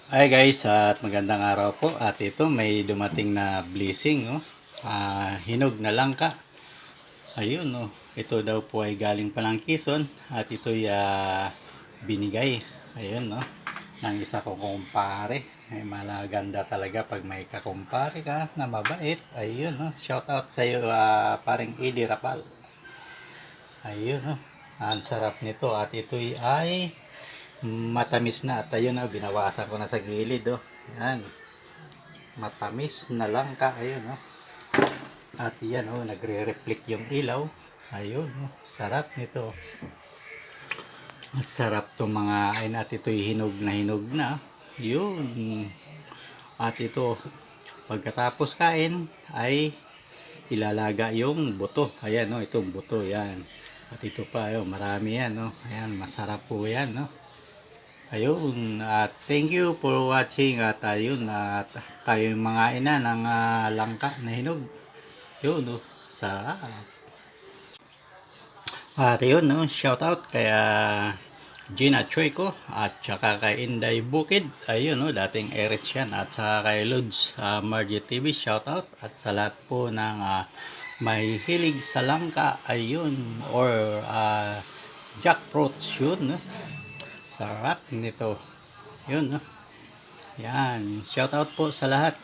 Hi guys, at magandang araw po. At ito may dumating na blessing, oh. Hinog na langka. Ayun, oh. Ito daw po ay galing pa ng Quezon at ito'y binigay. Ayun, no. Ng isa kong kumpare. Ay malaganda talaga pag may kakumpare ka na mabait. Ayun, no. Shout out sa iyo, paring Eddie Rapal. Ayun, no. Ang sarap nito at ito'y ay matamis na at ayun na, binawasan ko na sa gilid, oh. Yan, matamis na langka, ayun, oh. At yan, oh, nagre-reflect yung ilaw. Ayun, oh, sarap nito. Sarap tong mga ayun, at ito'y hinog na. Yun. At ito, pagkatapos kain ay ilalaga yung buto. Ayan, oh, itong buto yan. At ito pa, oh, marami yan, oh. Ayan, masarap po yan, no. Ayun, at thank you for watching at ayun, at tayo yung mga ina ng langka na hinog. Yun, no, sa at yun, no, shout out kay Gina Choi ko at saka kay Inday Bukid. Ayun, no, dating Erich yan. At saka kay Lods Margie TV, shout out. At sa lahat po ng may hilig sa langka, ayun, or jackfruits, yun, no. Sarap nito. Yun, no. Yan, shout out po sa lahat.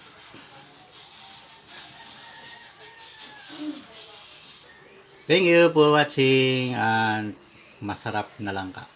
Thank you for watching and masarap na langka.